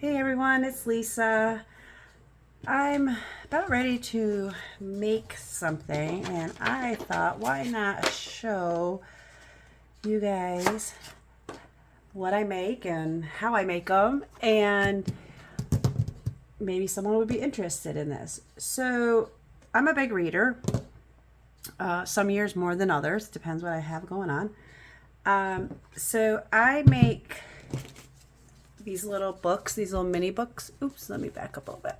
Hey everyone, it's Lisa. I'm about ready to make something and I thought why not show you guys what I make and how I make them, and maybe someone would be interested in this. So I'm a big reader, some years more than others, depends what I have going on. So I make these little books, these little mini books. Oops, let me back up a little bit.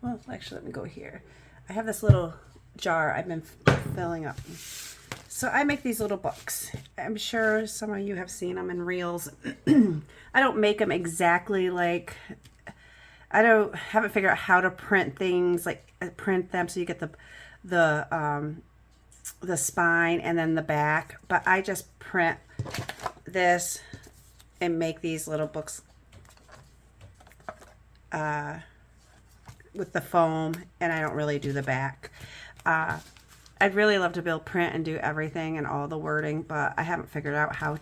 Well, actually, let me go here. I have this little jar I've been filling up. So I make these little books. I'm sure some of you have seen them in reels. I don't make them exactly like, haven't figured out how to print things, like print them so you get the spine and then the back. But I just print this and make these little books with the foam, and I don't really do the back. I'd really love to be able to print and do everything and all the wording, but I haven't figured out how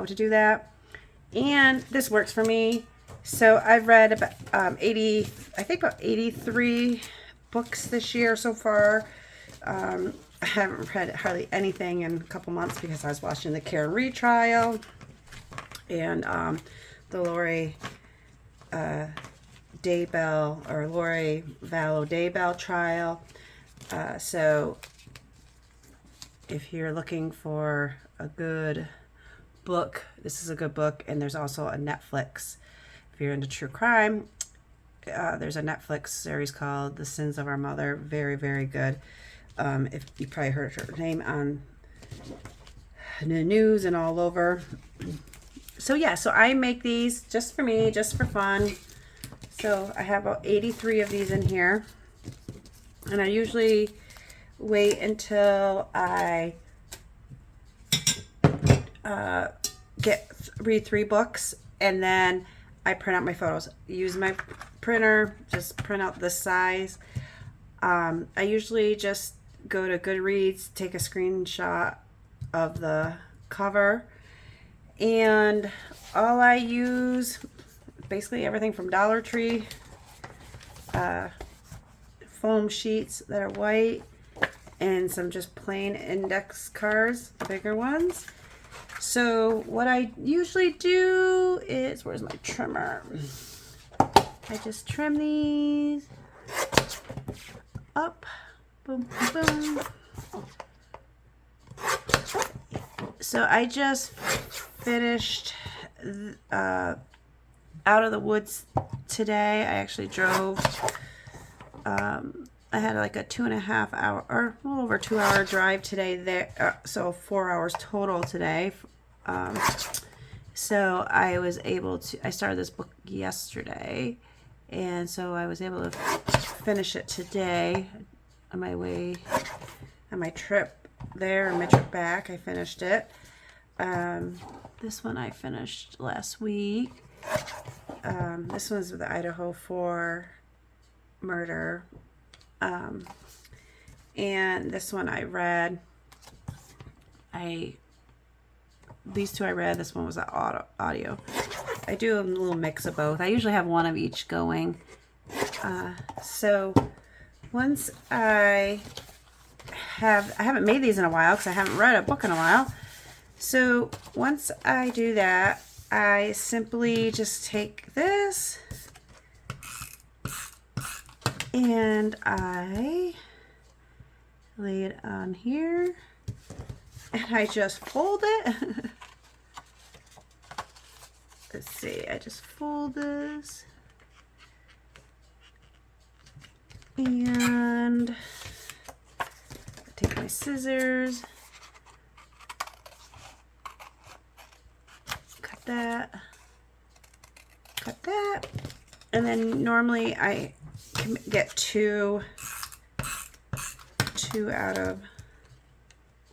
to do that. And this works for me. So I've read about I think about 83 books this year so far. I haven't read hardly anything in a couple months because I was watching the Karen Reed trial and the Lori Daybell or Lori Vallow Daybell trial. So if you're looking for a good book, this is a good book. And there's also a Netflix. If you're into true crime, there's a Netflix series called The Sins of Our Mother. Very, very good. If you probably heard her name on the news and all over. So yeah, so I make these just for me, just for fun. So I have about 83 of these in here. And I usually wait until I read 3 books, and then I print out my photos. Use my printer, just print out this size. I usually just go to Goodreads, take a screenshot of the cover, and all I use, basically everything from Dollar Tree, foam sheets that are white, and some just plain index cards, bigger ones. So what I usually do is, where's my trimmer? I just trim these up, boom, boom, boom. So I just finished Out of the Woods today. I actually drove, I had like a 2.5 hour, or a little over 2 hour drive today there, so 4 hours total today. So I was able to, I started this book yesterday, and so I was able to finish it today on my way, on my trip there and my trip back. I finished it. This one I finished last week. This one's the Idaho 4 murder. And this one I read. These two I read. This one was an audio. I do a little mix of both. I usually have one of each going. So once I haven't made these in a while because I haven't read a book in a while. So once I do that, I simply just take this and I lay it on here and I just fold it. Let's see, I just fold this and I take my scissors, cut that, and then normally I can get two out of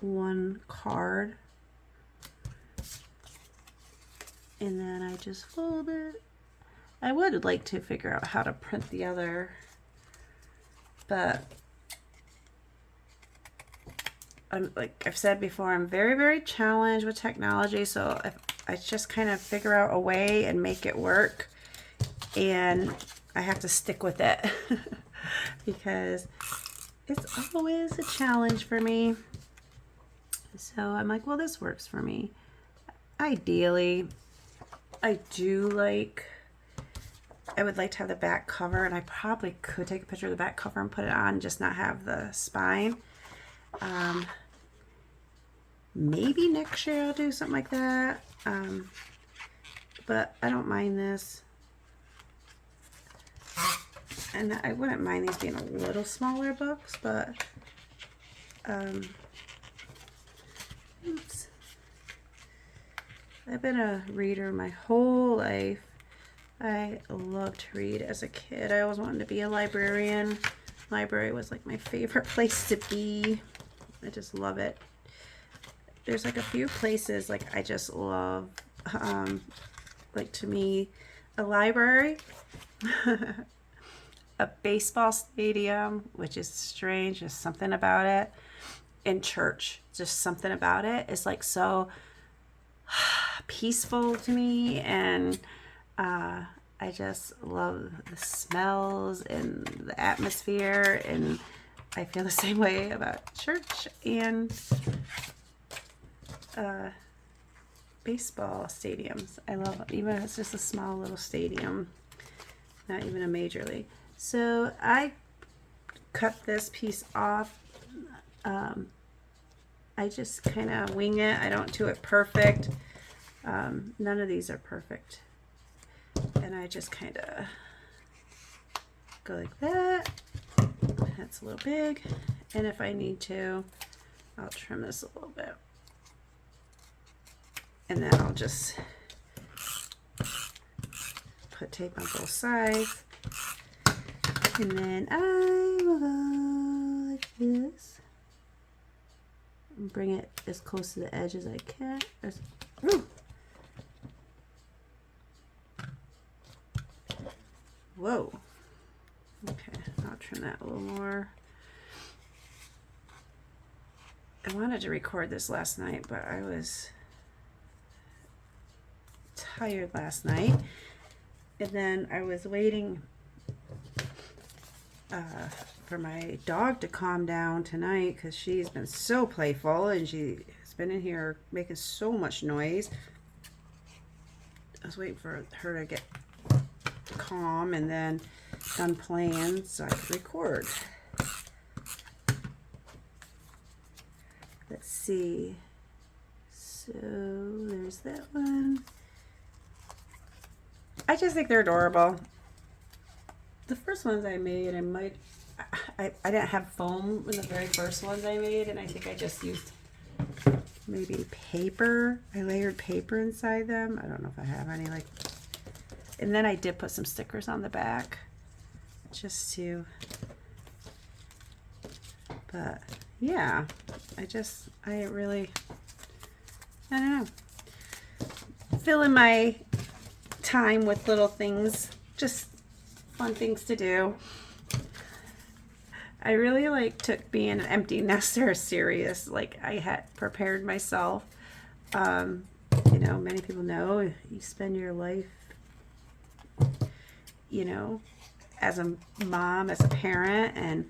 one card, and then I just fold it. I would like to figure out how to print the other, but like I've said before, I'm very, very challenged with technology. So if I just kind of figure out a way and make it work, and I have to stick with it because it's always a challenge for me. So I'm like, well, this works for me. Ideally, I would like to have the back cover, and I probably could take a picture of the back cover and put it on, just not have the spine. Maybe next year I'll do something like that. But I don't mind this. And I wouldn't mind these being a little smaller books, but oops. I've been a reader my whole life. I loved to read as a kid. I always wanted to be a librarian. Library was like my favorite place to be. I just love it. There's like a few places like I just love. Like to me, a library, a baseball stadium, which is strange, just something about it, and church, just something about it is like so peaceful to me, and I just love the smells and the atmosphere, and I feel the same way about church and baseball stadiums. I love it, even if it's just a small little stadium, not even a major league. So I cut this piece off. I just kind of wing it. I don't do it perfect. None of these are perfect. And I just kind of go like that. That's a little big. And if I need to, I'll trim this a little bit. And then I'll just put tape on both sides. And then I will go like this. And bring it as close to the edge as I can. Whoa. Okay, I'll trim that a little more. I wanted to record this last night, but I was tired last night, and then I was waiting for my dog to calm down tonight because she's been so playful and she's been in here making so much noise. I was waiting for her to get calm and then done playing so I could record. Let's see. So there's that one. I just think they're adorable. The first ones I made, I didn't have foam in the very first ones I made, and I think I just used maybe paper. I layered paper inside them. I don't know if I have any, like, and then I did put some stickers on the back just to, but yeah, I don't know, filling my time with little things, just fun things to do. I really took being an empty nester serious. Like, I had prepared myself. You know, many people know you spend your life, you know, as a mom, as a parent, and,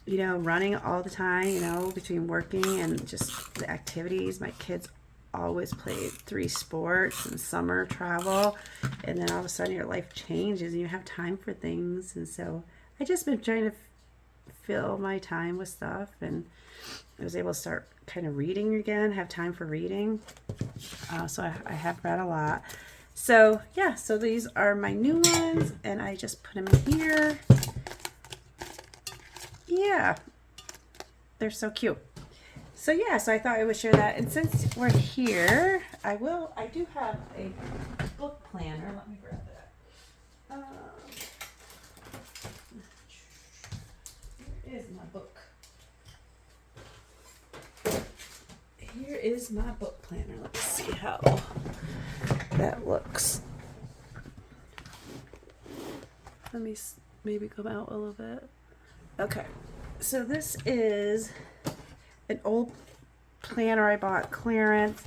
you know, running all the time, you know, between working and just the activities. My kids always played 3 sports and summer travel, and then all of a sudden your life changes and you have time for things. And so I just been trying to fill my time with stuff, and I was able to start kind of reading again, have time for reading. So I have read a lot. So yeah, so these are my new ones, and I just put them in here. Yeah, they're so cute. So yeah, so I thought I would share that. And since we're here, I do have a book planner. Let me grab that. Here is my book. Here is my book planner. Let's see how that looks. Let me maybe come out a little bit. Okay, so this is an old planner I bought clearance.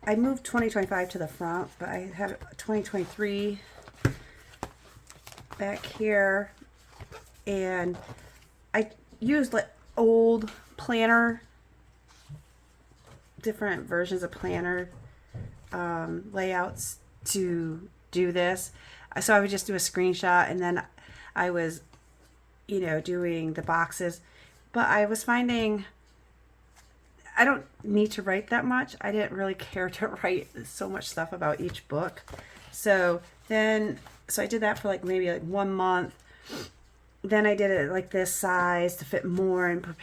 I moved 2025 to the front, but I have 2023 back here, and I used like old planner, different versions of planner layouts to do this. So I would just do a screenshot, and then I was, doing the boxes. But I was finding I don't need to write that much. I didn't really care to write so much stuff about each book. So I did that for like maybe like 1 month. Then I did it like this size to fit more in per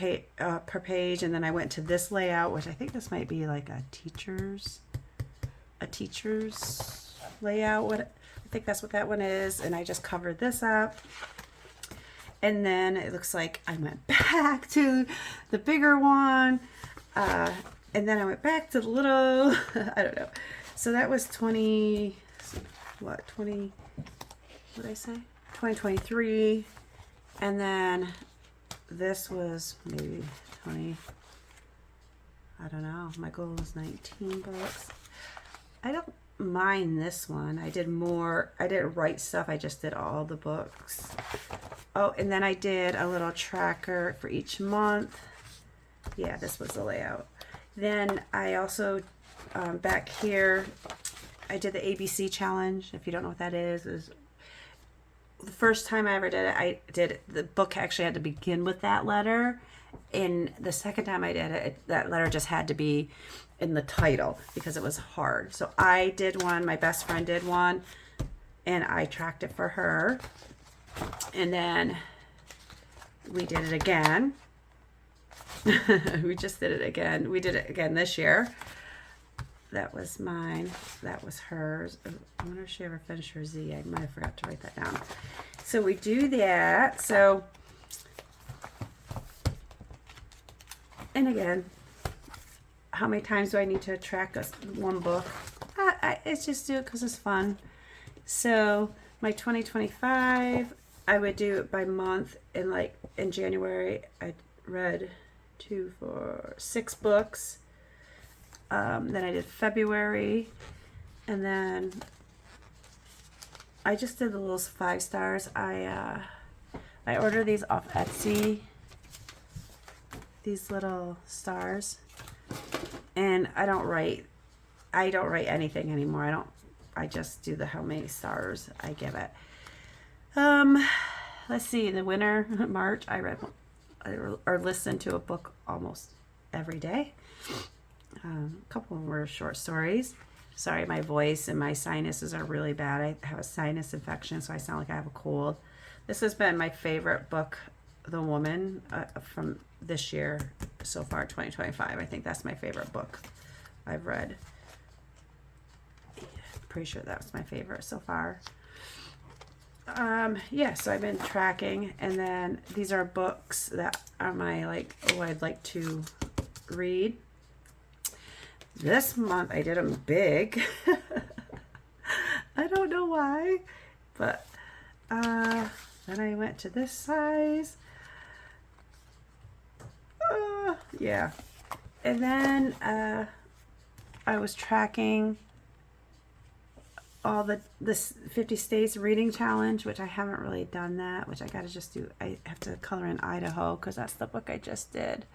page. And then I went to this layout, which I think this might be like a teacher's layout. I think that's what that one is. And I just covered this up. And then it looks like I went back to the bigger one. And then I went back to the little, I don't know. So that was 2023. And then this was maybe 20, I don't know. My goal was 19 books. I don't mind this one. I didn't write stuff. I just did all the books. Oh, and then I did a little tracker for each month. Yeah, this was the layout. Then I also, back here, I did the ABC challenge. If you don't know what that is the first time I ever did it, the book actually had to begin with that letter. And the second time I did it, that letter just had to be in the title because it was hard. So I did one, my best friend did one, and I tracked it for her. And then we did it again. We just did it again. We did it again this year. That was mine. That was hers. I wonder if she ever finished her Z. I might have forgot to write that down. So we do that. So, and again, how many times do I need to track one book? It's just do it because it's fun. So my 2025, I would do it by month. And like in January, I read 2, 4, 6 books. Then I did February, and then I just did the little 5 stars. I ordered these off Etsy, these little stars, and I don't write anything anymore. I just do how many stars I give it. Let's see, in the winter, March, I read or listened to a book almost every day. A couple of them were short stories. Sorry, my voice and my sinuses are really bad. I have a sinus infection, so I sound like I have a cold. This has been my favorite book, The Woman, from this year so far, 2025. I think that's my favorite book I've read. Pretty sure that was my favorite so far. Yeah, so I've been tracking, and then these are books that are my I'd like to read. This month I did them big. I don't know why, but then I went to this size. Yeah, and then I was tracking all this 50 States Reading Challenge, which I haven't really done that, which I gotta just do. I have to color in Idaho because that's the book I just did.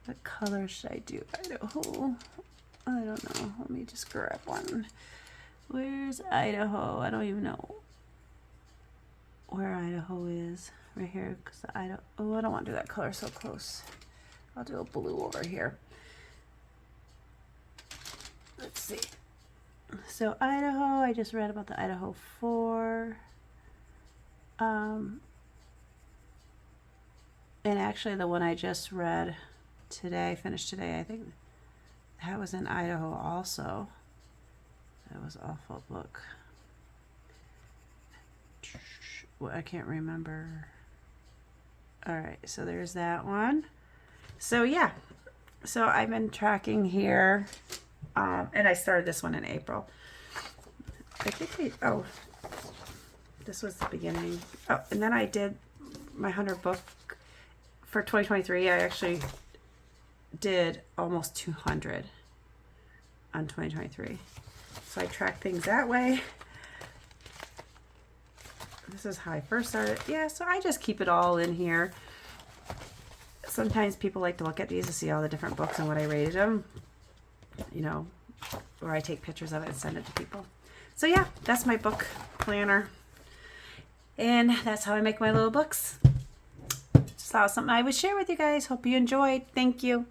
What color should I do? Idaho. I don't know. Let me just grab one. Where's Idaho? I don't even know where Idaho is. Right here. Because I don't want to do that color so close. I'll do a blue over here. Let's see. So Idaho, I just read about the Idaho 4. And actually the one I just read today, finished today, I think that was in Idaho also. That was an awful book. Well, I can't remember. All right, so there's that one. So yeah, so I've been tracking here, and I started this one in April. I think this was the beginning. Oh, and then I did my 100 book for 2023. I actually did almost 200. on 2023. So I track things that way. This is how I first started. Yeah, so I just keep it all in here. Sometimes people like to look at these to see all the different books and what I rated them, you know, or I take pictures of it and send it to people. So yeah, that's my book planner. And that's how I make my little books. Just thought it was something I would share with you guys. Hope you enjoyed. Thank you.